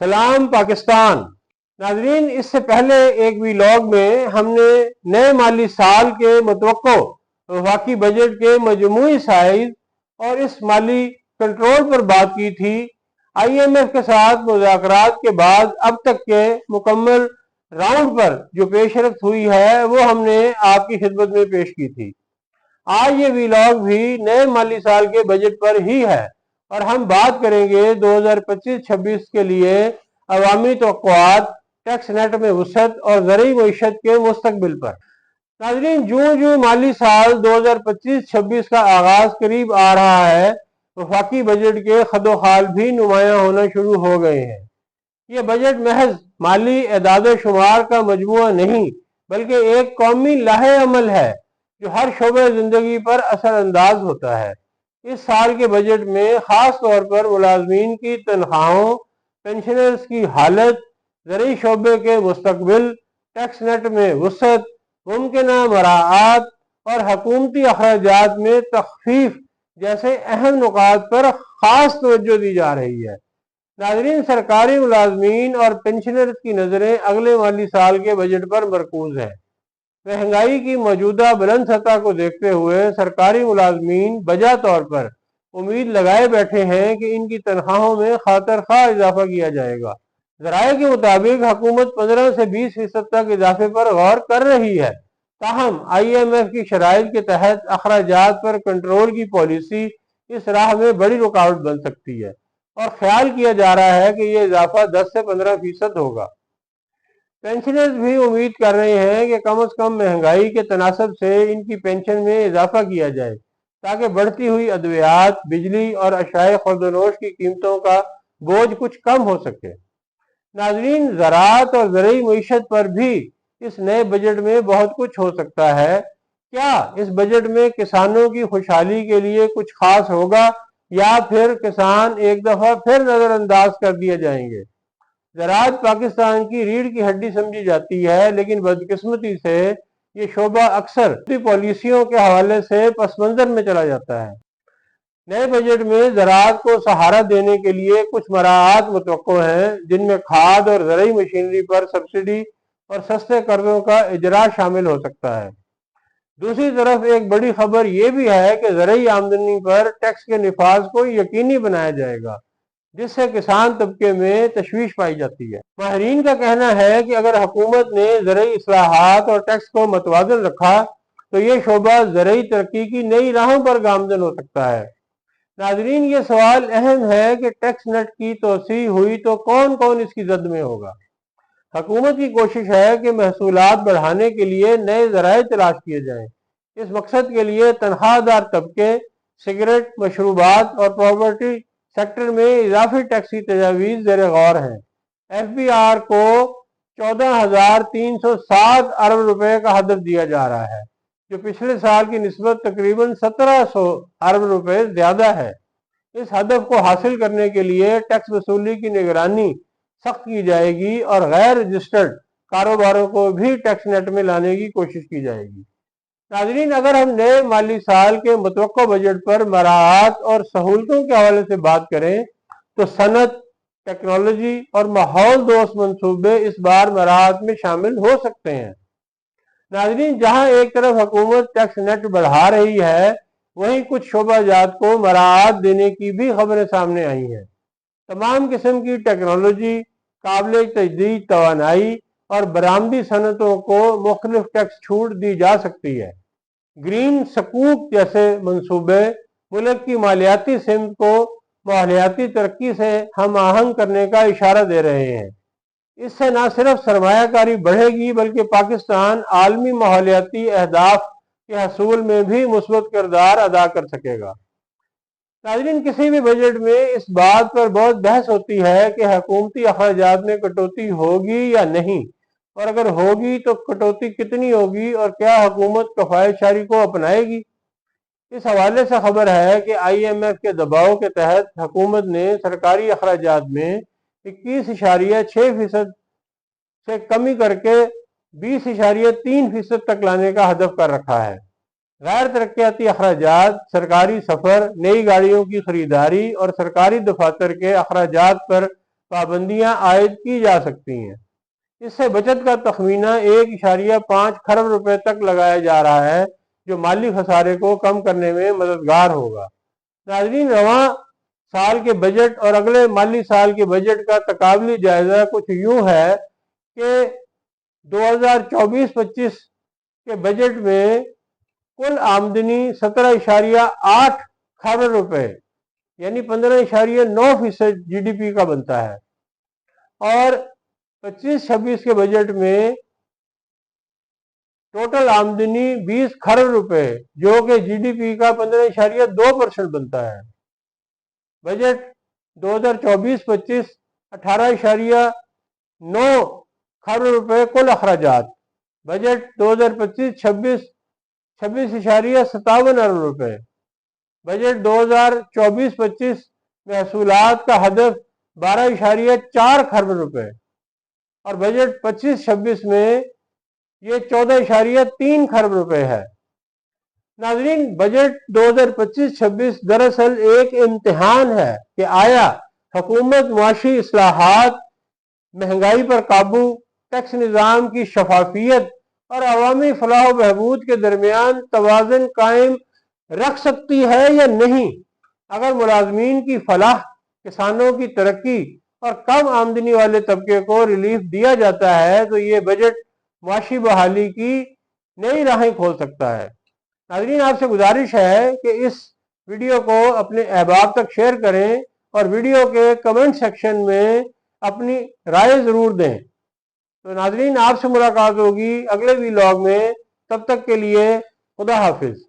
سلام پاکستان ناظرین، اس سے پہلے ایک ویلاگ میں ہم نے نئے مالی سال کے متوقع وفاقی بجٹ کے مجموعی سائز اور اس مالی کنٹرول پر بات کی تھی۔ آئی ایم ایف کے ساتھ مذاکرات کے بعد اب تک کے مکمل راؤنڈ پر جو پیش رفت ہوئی ہے وہ ہم نے آپ کی خدمت میں پیش کی تھی۔ آج یہ ویلاگ بھی نئے مالی سال کے بجٹ پر ہی ہے اور ہم بات کریں گے 2025-26 کے لیے عوامی توقعات، ٹیکس نیٹ میں وسعت اور زرعی معیشت کے مستقبل پر۔ ناظرین، جو مالی سال 2025-26 کا آغاز قریب آ رہا ہے، وفاقی بجٹ کے خد و خال بھی نمایاں ہونا شروع ہو گئے ہیں۔ یہ بجٹ محض مالی اعداد و شمار کا مجموعہ نہیں بلکہ ایک قومی لائحہ عمل ہے جو ہر شعبہ زندگی پر اثر انداز ہوتا ہے۔ اس سال کے بجٹ میں خاص طور پر ملازمین کی تنخواہوں، پینشنرز کی حالت، زرعی شعبے کے مستقبل، ٹیکس نیٹ میں وسعت، ممکنہ مراعات اور حکومتی اخراجات میں تخفیف جیسے اہم نکات پر خاص توجہ دی جا رہی ہے۔ ناظرین، سرکاری ملازمین اور پینشنرز کی نظریں اگلے مالی سال کے بجٹ پر مرکوز ہیں۔ مہنگائی کی موجودہ بلند سطح کو دیکھتے ہوئے سرکاری ملازمین بجا طور پر امید لگائے بیٹھے ہیں کہ ان کی تنخواہوں میں خاطر خواہ اضافہ کیا جائے گا۔ ذرائع کے مطابق حکومت 15 سے 20% تک اضافے پر غور کر رہی ہے، تاہم آئی ایم ایف کی شرائط کے تحت اخراجات پر کنٹرول کی پالیسی اس راہ میں بڑی رکاوٹ بن سکتی ہے اور خیال کیا جا رہا ہے کہ یہ اضافہ 10 سے 15% ہوگا۔ پینشنرز بھی امید کر رہے ہیں کہ کم از کم مہنگائی کے تناسب سے ان کی پینشن میں اضافہ کیا جائے تاکہ بڑھتی ہوئی ادویات، بجلی اور اشیاء خورد و نوش کی قیمتوں کا بوجھ کچھ کم ہو سکے۔ ناظرین، زراعت اور زرعی معیشت پر بھی اس نئے بجٹ میں بہت کچھ ہو سکتا ہے۔ کیا اس بجٹ میں کسانوں کی خوشحالی کے لیے کچھ خاص ہوگا یا پھر کسان ایک دفعہ پھر نظر انداز کر دیے جائیں گے؟ زراعت پاکستان کی ریڑھ کی ہڈی سمجھی جاتی ہے، لیکن بدقسمتی سے یہ شعبہ اکثر پالیسیوں کے حوالے سے پس منظر میں چلا جاتا ہے۔ نئے بجٹ میں زراعت کو سہارا دینے کے لیے کچھ مراعات متوقع ہیں، جن میں کھاد اور زرعی مشینری پر سبسڈی اور سستے قرضوں کا اجرا شامل ہو سکتا ہے۔ دوسری طرف ایک بڑی خبر یہ بھی ہے کہ زرعی آمدنی پر ٹیکس کے نفاذ کو یقینی بنایا جائے گا، جس سے کسان طبقے میں تشویش پائی جاتی ہے۔ ماہرین کا کہنا ہے کہ اگر حکومت نے زرعی اصلاحات اور ٹیکس کو متوازن رکھا تو یہ شعبہ زرعی ترقی کی نئی راہوں پر گامزن ہو سکتا ہے۔ ناظرین، یہ سوال اہم ہے کہ ٹیکس نیٹ کی توسیع ہوئی تو کون کون اس کی زد میں ہوگا؟ حکومت کی کوشش ہے کہ محصولات بڑھانے کے لیے نئے ذرائع تلاش کیے جائیں۔ اس مقصد کے لیے تنخواہ دار طبقے، سگریٹ، مشروبات اور پراپرٹی سیکٹر میں اضافی ٹیکسی تجاویز زیر غور ہیں۔ ایف بی آر کو 14,307 ارب روپے کا ہدف دیا جا رہا ہے، جو پچھلے سال کی نسبت تقریباً 1700 ارب روپے زیادہ ہے۔ اس ہدف کو حاصل کرنے کے لیے ٹیکس وصولی کی نگرانی سخت کی جائے گی اور غیر رجسٹرڈ کاروباروں کو بھی ٹیکس نیٹ میں لانے کی کوشش کی جائے گی۔ ناظرین، اگر ہم نئے مالی سال کے متوقع بجٹ پر مراعات اور سہولتوں کے حوالے سے بات کریں تو صنعت، ٹیکنالوجی اور ماحول دوست منصوبے اس بار مراعات میں شامل ہو سکتے ہیں۔ ناظرین، جہاں ایک طرف حکومت ٹیکس نیٹ بڑھا رہی ہے، وہیں کچھ شعبہ جات کو مراعات دینے کی بھی خبریں سامنے آئی ہیں۔ تمام قسم کی ٹیکنالوجی، قابل تجدید توانائی اور برآمدی صنعتوں کو مختلف ٹیکس چھوٹ دی جا سکتی ہے۔ گرین سکوپ جیسے منصوبے ملک کی مالیاتی سمت کو ماحولیاتی ترقی سے ہم آہنگ کرنے کا اشارہ دے رہے ہیں۔ اس سے نہ صرف سرمایہ کاری بڑھے گی بلکہ پاکستان عالمی ماحولیاتی اہداف کے حصول میں بھی مثبت کردار ادا کر سکے گا۔ ناظرین، کسی بھی بجٹ میں اس بات پر بہت بحث ہوتی ہے کہ حکومتی اخراجات میں کٹوتی ہوگی یا نہیں، اور اگر ہوگی تو کٹوتی کتنی ہوگی اور کیا حکومت کفایت شاری کو اپنائے گی؟ اس حوالے سے خبر ہے کہ آئی ایم ایف کے دباؤ کے تحت حکومت نے سرکاری اخراجات میں 21.6% سے کمی کر کے 20.3% تک لانے کا ہدف کر رکھا ہے۔ غیر ترقیاتی اخراجات، سرکاری سفر، نئی گاڑیوں کی خریداری اور سرکاری دفاتر کے اخراجات پر پابندیاں عائد کی جا سکتی ہیں۔ اس سے بچت کا تخمینہ 1.5 کھرب روپے تک لگایا جا رہا ہے، جو مالی خسارے کو کم کرنے میں مددگار ہوگا۔ ناظرین، رواں سال کے بجٹ اور اگلے مالی سال کے بجٹ کا تقابلی جائزہ کچھ یوں ہے کہ 2024-25 کے بجٹ میں کل آمدنی 17.8 کھرب روپے یعنی 15.9% جی ڈی پی کا بنتا ہے، اور 25-26 کے بجٹ میں ٹوٹل آمدنی 20 کھرب روپے جو کہ جی ڈی پی کا 15.2% بنتا ہے۔ بجٹ 2024-25 18.9 کھرب روپے کل اخراجات۔ بجٹ 2025-26 26.57 ارب روپے۔ بجٹ 2024-25 محصولات کا ہدف 12.4 کھرب روپے، اور بجٹ 25-26 میں یہ 14.3 کھرب روپے ہے۔ ناظرین، بجٹ 2025-26 دراصل ایک امتحان ہے کہ آیا حکومت معاشی اصلاحات، مہنگائی پر قابو، ٹیکس نظام کی شفافیت اور عوامی فلاح و بہبود کے درمیان توازن قائم رکھ سکتی ہے یا نہیں۔ اگر ملازمین کی فلاح، کسانوں کی ترقی اور کم آمدنی والے طبقے کو ریلیف دیا جاتا ہے تو یہ بجٹ معاشی بحالی کی نئی راہیں کھول سکتا ہے۔ ناظرین، آپ سے گزارش ہے کہ اس ویڈیو کو اپنے احباب تک شیئر کریں اور ویڈیو کے کمنٹ سیکشن میں اپنی رائے ضرور دیں۔ تو ناظرین، آپ سے ملاقات ہوگی اگلے ویلاگ میں، تب تک کے لیے خدا حافظ۔